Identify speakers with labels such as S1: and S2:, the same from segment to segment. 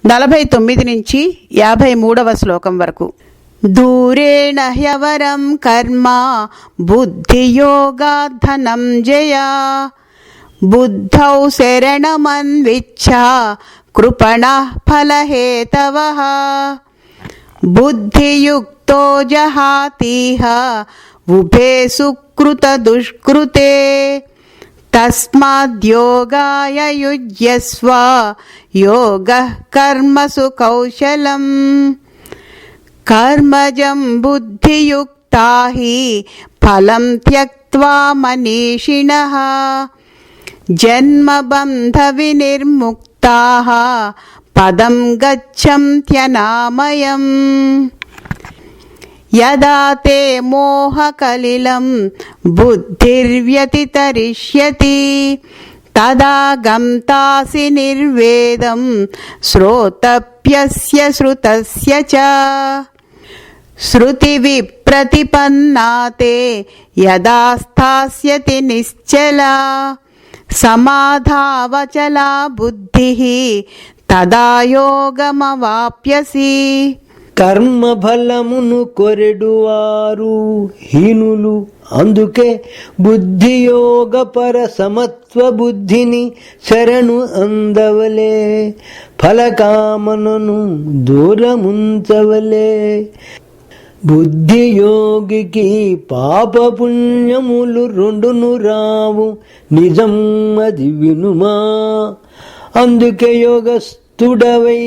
S1: 49 నుంచి 53వ శ్లోకం వరకు. దూరేణ హ్యవరం కర్మ బుద్ధియోగాత్ ధనంజయ బుద్ధౌ శరణమన్విచ్ఛ కృపణః ఫలహేతవః బుద్ధియుక్తో జహాతిహ ఉభే సుకృత దుష్కృతే తస్మాద్యోగాయ యుజ్యస్వ యోగః కర్మసు కౌశలం కర్మజం బుద్ధియుక్తా హి ఫలం త్యక్త్వా మనీషిణః జన్మబంధ వినిర్ముక్తాః పదం గచ్చంత్యనామయం యదా తే మోహకలిలం బుద్ధిర్వ్యతితరిష్యతి తదా గంతాసి నిర్వేదం శ్రోతప్యస్య శ్రుతస్య చ శృతి విప్రతిపన్నాతే యదా స్థాస్యతి నిశ్చలా సమాధావచలా బుద్ధిః తదా యోగమవాప్యసి.
S2: కర్మఫలమును కొరెడువారు హీనులు, అందుకే బుద్ధియోగ పర సమత్వ బుద్ధిని శరణు అందవలే, ఫలకామనను దూరముంచవలే. బుద్ధియోగికి పాప పుణ్యములు రెండును రావు, నిజం అది వినుమా. అందుకే యోగస్థుడవై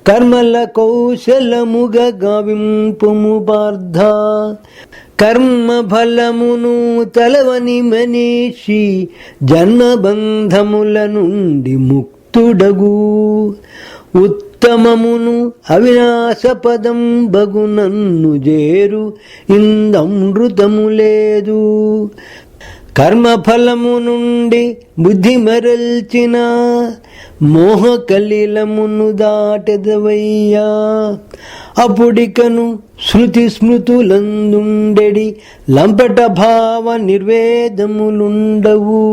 S2: కర్మల కౌశలముగా గావింపుము పార్థ. కర్మ ఫలమును తలవని మనీషి జన్మబంధముల నుండి ముక్తుడగు. ఉత్తమమును అవినాశపదం బగునన్ను జేరు ఇందమృతము లేదు. కర్మఫలము నుండి బుద్ధి మరల్చిన మోహకలిలమును దాటెదవయ్యా. అప్పుడికను శృతి స్మృతులందుండెడి లంపట భావ నిర్వేదములుండవు.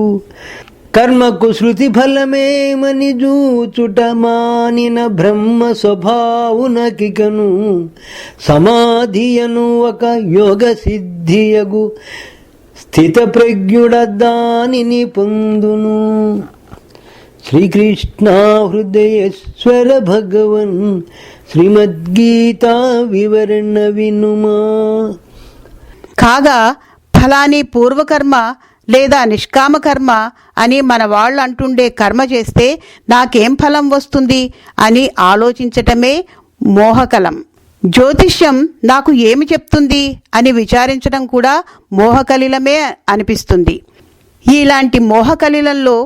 S2: కర్మకు శృతి ఫలమేమని జూచుట మానిన బ్రహ్మ స్వభావునకికను సమాధియను ఒక యోగ సిద్ధియగు స్థిత ప్రజ్ఞుడ దానిని పొందును. శ్రీకృష్ణ హృదయేశ్వర భగవన్ శ్రీమద్గీతా వివరణ వినుమా.
S1: కాగా ఫలాని పూర్వకర్మ లేదా నిష్కామకర్మ అని మన వాళ్ళు అంటుండే కర్మ చేస్తే నాకేం ఫలం వస్తుంది అని ఆలోచించటమే మోహకలం. జ్యోతిష్యం నాకు ఏమి చెప్తుంది అని విచారించడం కూడా మోహకలిలమే అనిపిస్తుంది. ఇలాంటి మోహకలిలంలో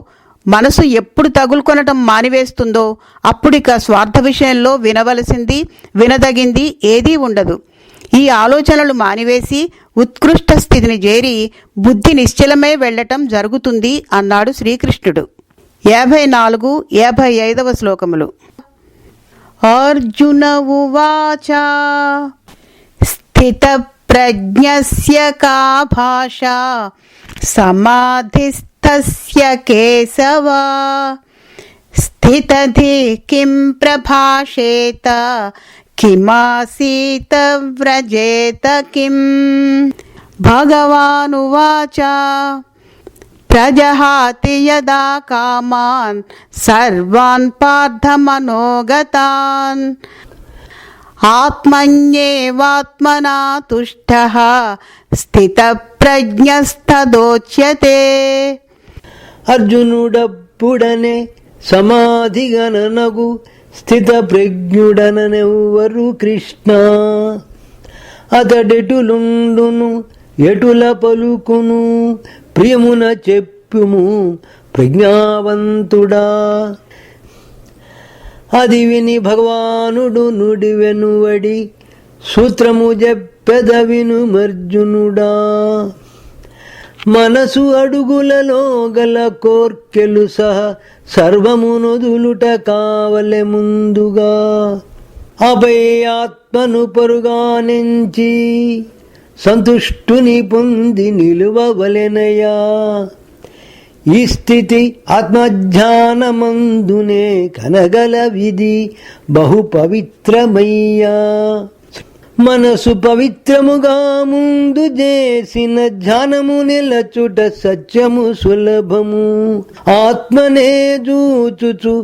S1: మనసు ఎప్పుడు తగులుకొనటం మానివేస్తుందో అప్పుడిక స్వార్థ విషయంలో వినవలసింది వినదగింది ఏదీ ఉండదు. ఈ ఆలోచనలు మానివేసి ఉత్కృష్ట స్థితిని చేరి బుద్ధి నిశ్చలమే వెళ్లటం జరుగుతుంది అన్నాడు శ్రీకృష్ణుడు. 54, 55వ శ్లోకములు. అర్జున ఉవాచ స్థిత ప్రజ్ఞస్య కా భాషా సమాధిస్థస్య కేశవ స్థితధి కిం ప్రభాషేత కిమాసీత వ్రజేత కిం. భగవానువాచ ప్రజహాతి యదా కామాన్ సర్వాన్ పార్థమనోగతాన్ ఆత్మన్యేవాత్మనా తుష్టః స్థిత ప్రజ్ఞస్తదోచ్యతే.
S2: అర్జునుడప్పుడనే సమాధిగణనగు స్థిత ప్రజ్ఞుడనెవ్వరు కృష్ణ. అతడెటులుండును ఎటుల పలుకును ప్రియమున చెప్పుము ప్రజ్ఞావంతుడా. అది విని భగవానుడు నుడివెనువడి సూత్రము చెప్పెద వినుమర్జునుడా. మనసు అడుగులలో గల కోర్కెలు సహా సర్వమునొదులుట కావలె ముందుగా. ఆపై ఆత్మను పరుగానించి సంతుష్టుని పొంది నిలువవలెనయా. ఈ స్థితి ఆత్మధ్యానమందునే కనగల విధి బహు పవిత్రమయ్యా. మనసు పవిత్రముగా ముందు చేసిన ధ్యానము నిలచుట సత్యము సులభము. ఆత్మనే చూచుచు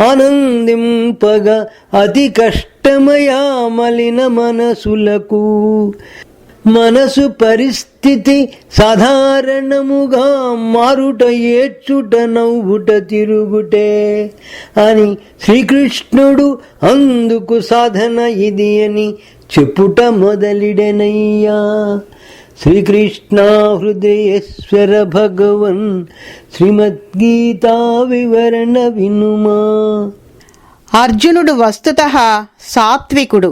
S2: ఆనందింపగా అతి కష్టమయా మలిన మనసులకు. మనసు పరిస్థితి సాధారణముగా మారుట, ఏడ్చుట, నవ్వుట, తిరుగుటే అని శ్రీకృష్ణుడు అందుకు సాధన ఇది అని చెప్పుట మొదలిడెనయ్యా. శ్రీకృష్ణ హృదయేశ్వర భగవన్ శ్రీమద్గీతా వివరణ వినుమా.
S1: అర్జునుడు వస్తుతః సాత్వికుడు,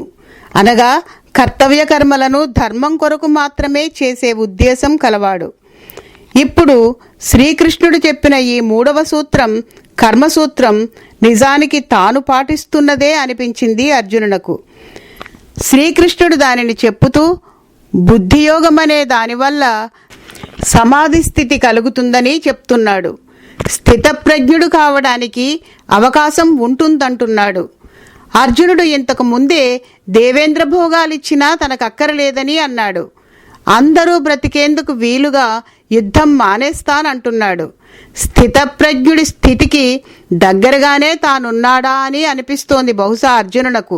S1: అనగా కర్తవ్య కర్మలను ధర్మం కొరకు మాత్రమే చేసే ఉద్దేశం కలవాడు. ఇప్పుడు శ్రీకృష్ణుడు చెప్పిన ఈ 3వ సూత్రం, కర్మసూత్రం, నిజానికి తాను పాటిస్తున్నదే అనిపించింది అర్జునునకు. శ్రీకృష్ణుడు దానిని చెప్పుతూ బుద్ధియోగం అనే దానివల్ల సమాధి స్థితి కలుగుతుందని చెప్తున్నాడు. స్థితప్రజ్ఞుడు కావడానికి అవకాశం ఉంటుందంటున్నాడు. అర్జునుడు ఇంతకు ముందే దేవేంద్ర భోగాలిచ్చినా తనకక్కరలేదని అన్నాడు. అందరూ బ్రతికేందుకు వీలుగా యుద్ధం మానేస్తానంటున్నాడు. స్థితప్రజ్ఞుడి స్థితికి దగ్గరగానే తానున్నాడా అని అనిపిస్తోంది బహుశా అర్జునునకు.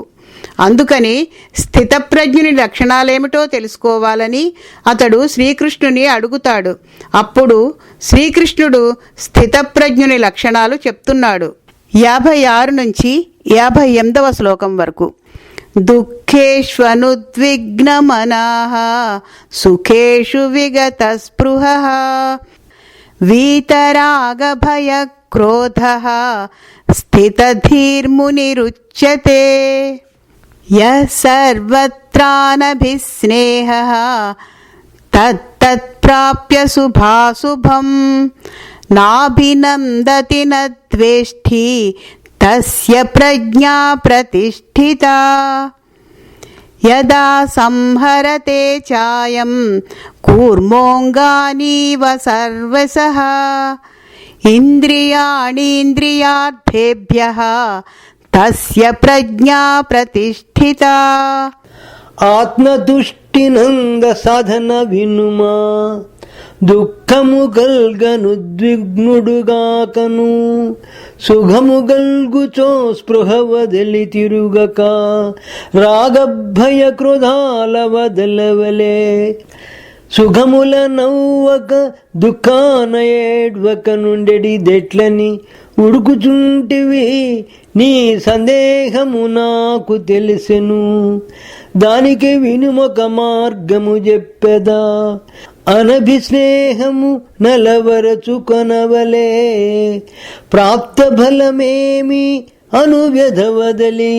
S1: అందుకని స్థితప్రజ్ఞుని లక్షణాలేమిటో తెలుసుకోవాలని అతడు శ్రీకృష్ణుని అడుగుతాడు. అప్పుడు శ్రీకృష్ణుడు స్థితప్రజ్ఞుని లక్షణాలు చెప్తున్నాడు. 56 నుంచి 58వ శ్లోకం వరకు. దుఃఖేష్వనుద్విగ్నమనాః సుఖేషు విగతస్పృహః వీతరాగభయక్రోధః స్థితధీర్మునిరుచ్యతే. యః సర్వత్రానభిస్నేహః తత్తత్ప్రాప్య శుభాశుభం నాభినందతి న ద్వేష్టి తస్య ప్రజ్ఞా ప్రతిష్ఠితా. యదా సంహరతే చాయం కూర్మోంగానీవ సర్వశః ఇంద్రియాణీంద్రియార్థేభ్యః తస్య ప్రజ్ఞా ప్రతిష్ఠితా.
S2: ఆత్మతుష్టినంద సాధన వినుమా. దుఃఖము గల్గనుద్విగ్నుడుగాకను సుఖము గల్గుచో స్పృహ వదిలి తిరుగక రాగభయ క్రోధాల వదలవలే. సుఖముల నవ్వక దుఃఖాన ఏడ్వక నుండెడి దెట్లని ఉడుకుచుంటివి నీ సందేహము నాకు తెలిసెను. దానికి వినుమొక మార్గము చెప్పెదా. అనభిస్నేహము నలవరచుకొనవలే. ప్రాప్త ఫలమేమి అనువ్యధవదలి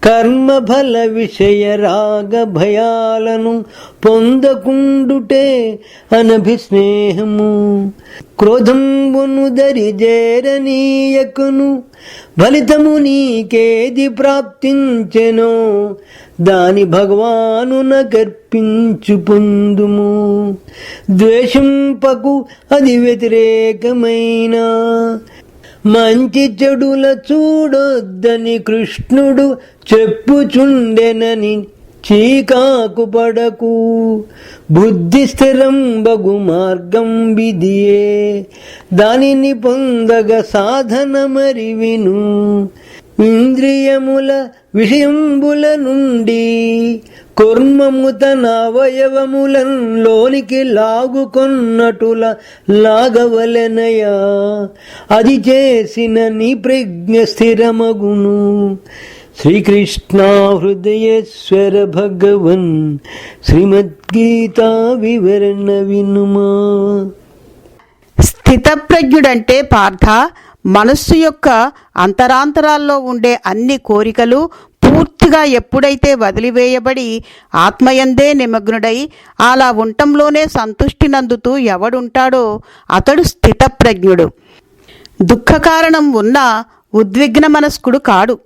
S2: కర్మఫల విషయ రాగ భయాలను పొందకుండుటే అనభిస్నేహము. క్రోధంబును దరిజేరనీయకును ఫలితము నీకేది ప్రాప్తించెనో దాని భగవానున గర్పించు పొందుము. ద్వేషంపకు అది వ్యతిరేకమైన మంచి చెడుల చూడొద్దని కృష్ణుడు చెప్పుచుండెనని చీకాకు పడకు. బుద్ధి స్థిరం బగు మార్గం విధియే దానిని పొందగ సాధన మరి విను. ఇంద్రియముల విషయంబుల నుండి కుర్మము తన అవయవములంలోనికి లాగుకొన్నటుల లాగవలెనయా. అది చేసిన నీ ప్రజ్ఞ స్థిరమగును. శ్రీకృష్ణ హృదయేశ్వర భగవన్ శ్రీమద్గీతా వివరణ వినుమా.
S1: స్థితప్రజ్ఞుడంటే పార్థ, మనస్సు యొక్క అంతరాంతరాల్లో ఉండే అన్ని కోరికలు పూర్తిగా ఎప్పుడైతే వదిలివేయబడి ఆత్మయందే నిమగ్నుడై అలా ఉండటంలోనే సంతుష్టి నందుతూ ఎవడుంటాడో అతడు స్థితప్రజ్ఞుడు. దుఃఖకారణం ఉన్నా ఉద్విగ్న మనస్కుడు కాడు.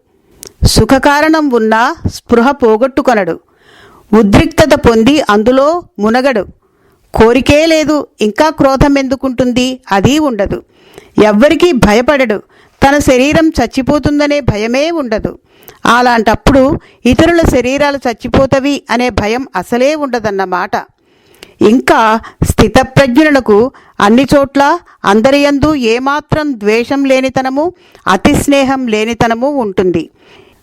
S1: సుఖకారణం ఉన్నా స్పృహ పోగొట్టుకొనడు. ఉద్రిక్తత పొంది అందులో మునగడు. కోరికే లేదు, ఇంకా క్రోధం ఎందుకుంటుంది? అది ఉండదు. ఎవ్వరికీ భయపడడు, తన శరీరం చచ్చిపోతుందనే భయమే ఉండదు. అలాంటప్పుడు ఇతరుల శరీరాలు చచ్చిపోతవి అనే భయం అసలే ఉండదన్నమాట. ఇంకా స్థితప్రజ్ఞులకు అన్ని చోట్ల అందరియందు ఏమాత్రం ద్వేషం లేనితనము, అతి స్నేహం లేనితనము ఉంటుంది.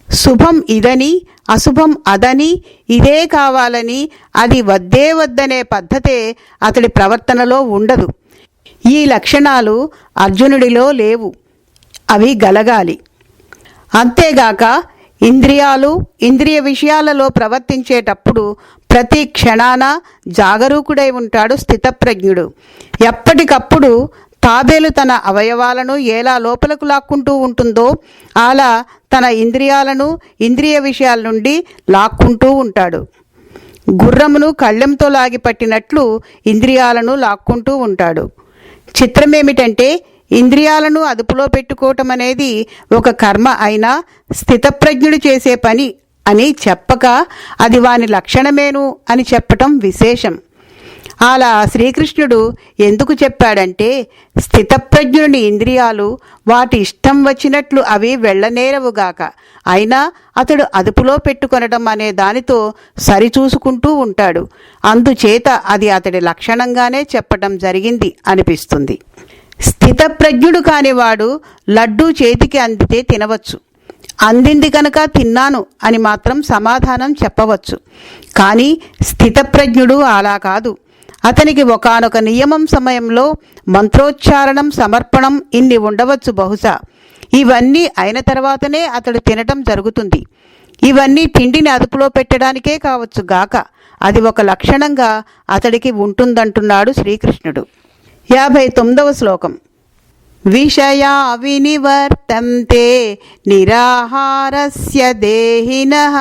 S1: శుభం ఇదని, అశుభం అదని, ఇదే కావాలని, అది వద్దే వద్దనే పద్ధతే అతడి ప్రవర్తనలో ఉండదు. ఈ లక్షణాలు అర్జునుడిలో లేవు, అవి గలగాలి. అంతేగాక ఇంద్రియాలు, ఇంద్రియ విషయాలలో ప్రవర్తించేటప్పుడు ప్రతి క్షణాన జాగరూకుడై ఉంటాడు స్థితప్రజ్ఞుడు. ఎప్పటికప్పుడు తాబేలు తన అవయవాలను ఎలా లోపలకు లాక్కుంటూ ఉంటుందో అలా తన ఇంద్రియాలను ఇంద్రియ విషయాల నుండి లాక్కుంటూ ఉంటాడు. గుర్రమును కళ్ళెంతో లాగి పట్టినట్లు ఇంద్రియాలను లాక్కుంటూ ఉంటాడు. చిత్రమేమిటంటే ఇంద్రియాలను అదుపులో పెట్టుకోవటం అనేది ఒక కర్మ అయినా స్థితప్రజ్ఞుడు చేసే పని అని చెప్పక అది వాని లక్షణమేను అని చెప్పటం విశేషం. అలా శ్రీకృష్ణుడు ఎందుకు చెప్పాడంటే, స్థితప్రజ్ఞుని ఇంద్రియాలు వాటి ఇష్టం వచ్చినట్లు అవి వెళ్ళనేరవుగాక, అయినా అతడు అదుపులో పెట్టుకొనడం అనే దానితో సరిచూసుకుంటూ ఉంటాడు. అందుచేత అది అతడి లక్షణంగానే చెప్పటం జరిగింది అనిపిస్తుంది. స్థితప్రజ్ఞుడు కానివాడు లడ్డూ చేతికి అందితే తినవచ్చు, అందింది కనుక తిన్నాను అని మాత్రం సమాధానం చెప్పవచ్చు. కానీ స్థితప్రజ్ఞుడు అలా కాదు. అతనికి ఒకానొక నియమం సమయంలో మంత్రోచ్చారణం, సమర్పణం ఇన్ని ఉండవచ్చు బహుశా. ఇవన్నీ అయిన తర్వాతనే అతడు తినటం జరుగుతుంది. ఇవన్నీ తిండిని అదుపులో పెట్టడానికే కావచ్చు గాక అది ఒక లక్షణంగా అతడికి ఉంటుందంటున్నాడు శ్రీకృష్ణుడు. 59వ శ్లోకం. విషయా వినివర్తంతే నిరాహారస్య దేహినః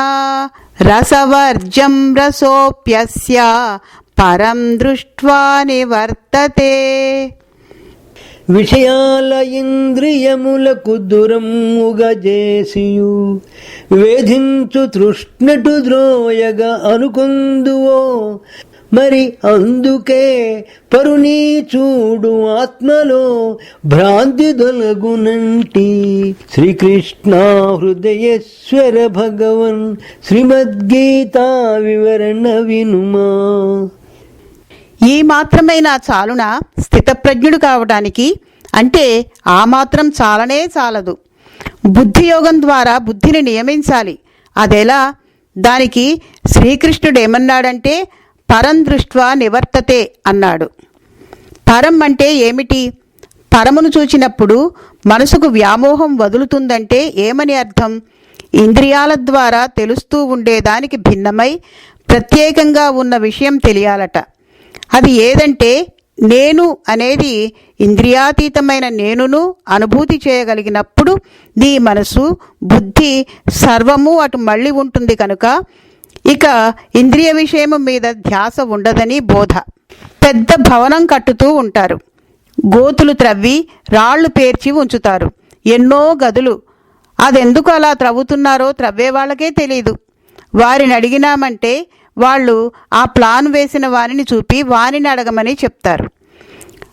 S1: రసవర్జం రసోప్యస్య పరం దృష్ట్వా నివర్తతే.
S2: విషయాల ఇంద్రియములకు దూరముగా చేసియు వేధించు తృష్ణటు ద్రోయగా అనుకొందువో మరి అందుకే పరునీ చూడు ఆత్మలో భ్రాంతి దొలగునంటి. శ్రీకృష్ణ హృదయేశ్వర భగవన్ శ్రీమద్గీతా వివరణ వినుమా.
S1: ఈ మాత్రమైనా చాలునా స్థితప్రజ్ఞుడు కావడానికి? అంటే ఆ మాత్రం చాలనే చాలదు. బుద్ధియోగం ద్వారా బుద్ధిని నియమించాలి. అదెలా? దానికి శ్రీకృష్ణుడు ఏమన్నాడంటే, పరం దృష్ట్వా నివర్తతే అన్నాడు. పరం అంటే ఏమిటి? పరమును చూచినప్పుడు మనసుకు వ్యామోహం వదులుతుందంటే ఏమని అర్థం? ఇంద్రియాల ద్వారా తెలుస్తూ ఉండేదానికి భిన్నమై ప్రత్యేకంగా ఉన్న విషయం తెలియాలట. అది ఏదంటే, నేను అనేది ఇంద్రియాతీతమైన నేనును అనుభూతి చేయగలిగినప్పుడు నీ మనసు, బుద్ధి సర్వము అటు మళ్ళీ ఉంటుంది కనుక ఇక ఇంద్రియ విషయము మీద ధ్యాస ఉండదని బోధ. పెద్ద భవనం కట్టుతూ ఉంటారు. గోతులు త్రవ్వి రాళ్లు పేర్చి ఉంచుతారు. ఎన్నో గదులు. అదెందుకు అలా త్రవ్వుతున్నారో త్రవ్వే వాళ్ళకే తెలీదు. వారిని అడిగినామంటే వాళ్ళు ఆ ప్లాన్ వేసిన వారిని చూపి వారిని అడగమని చెప్తారు.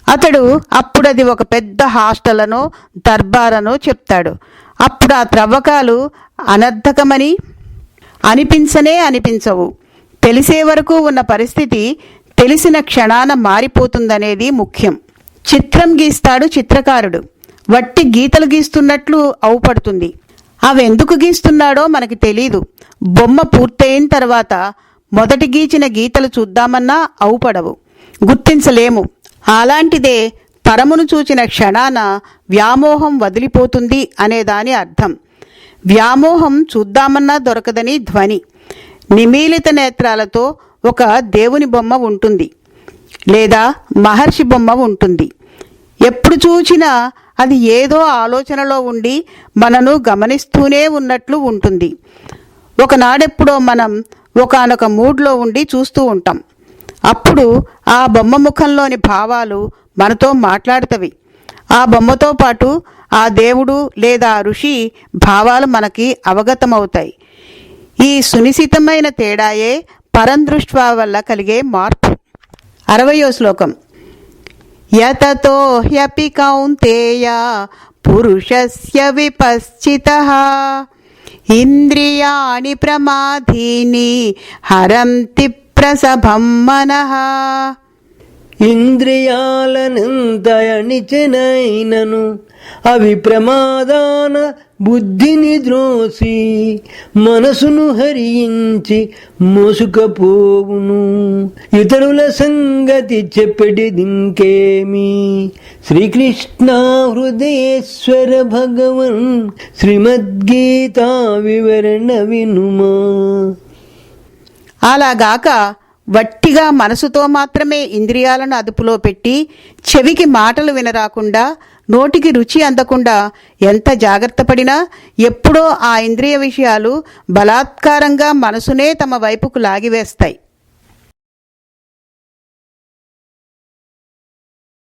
S1: అతడు అప్పుడది ఒక పెద్ద హాస్టలనో దర్బారనో చెప్తాడు. అప్పుడు ఆ త్రవ్వకాలు అనర్థకమని అనిపించవు. తెలిసే వరకు ఉన్న పరిస్థితి తెలిసిన క్షణాన మారిపోతుందనేది ముఖ్యం. చిత్రం గీస్తాడు చిత్రకారుడు. వట్టి గీతలు గీస్తున్నట్లు అవుపడుతుంది. అవెందుకు గీస్తున్నాడో మనకి తెలీదు. బొమ్మ పూర్తయిన తర్వాత మొదటి గీచిన గీతలు చూద్దామన్నా అవుపడవు, గుర్తించలేము. అలాంటిదే పరమును చూచిన క్షణాన వ్యామోహం వదిలిపోతుంది అనేదాని అర్థం. వ్యామోహం చూద్దామన్నా దొరకదని ధ్వని. నిమీలిత నేత్రాలతో ఒక దేవుని బొమ్మ ఉంటుంది, లేదా మహర్షి బొమ్మ ఉంటుంది. ఎప్పుడు చూచినా అది ఏదో ఆలోచనలో ఉండి మనను గమనిస్తూనే ఉన్నట్లు ఉంటుంది. ఒకనాడెప్పుడో మనం ఒకానొక మూడ్లో ఉండి చూస్తూ ఉంటాం. అప్పుడు ఆ బొమ్మ ముఖంలోని భావాలు మనతో మాట్లాడుతవి. ఆ బొమ్మతో పాటు ఆ దేవుడు లేదా ఋషి భావాలు మనకి అవగతమవుతాయి. ఈ సునిశితమైన తేడాయే పరందృష్ట్వా వల్ల కలిగే మార్పు. 60వ శ్లోకం. యతతో హ్యపి కౌంతేయ పురుషస్య విపశ్చితః ఇంద్రియాణి ప్రమాదీని హరంతి ప్రసభం మనః.
S2: ఇంద్రియాలనంతయనిచెనైనను అవి ప్రమాదాన బుద్ధిని ద్రోసి మనసును హరించి మోసుకపోవును. ఇతరుల సంగతి చెప్పటిదింకేమి. శ్రీకృష్ణ హృదయేశ్వర భగవన్ శ్రీమద్గీతా వివరణ వినుమా.
S1: అలాగాక వట్టిగా మనసుతో మాత్రమే ఇంద్రియాలను అదుపులో పెట్టి చెవికి మాటలు వినరాకుండా నోటికి రుచి అందకుండా ఎంత జాగ్రత్త పడినా ఎప్పుడో ఆ ఇంద్రియ విషయాలు బలాత్కారంగా మనసునే తమ వైపుకు లాగివేస్తాయి.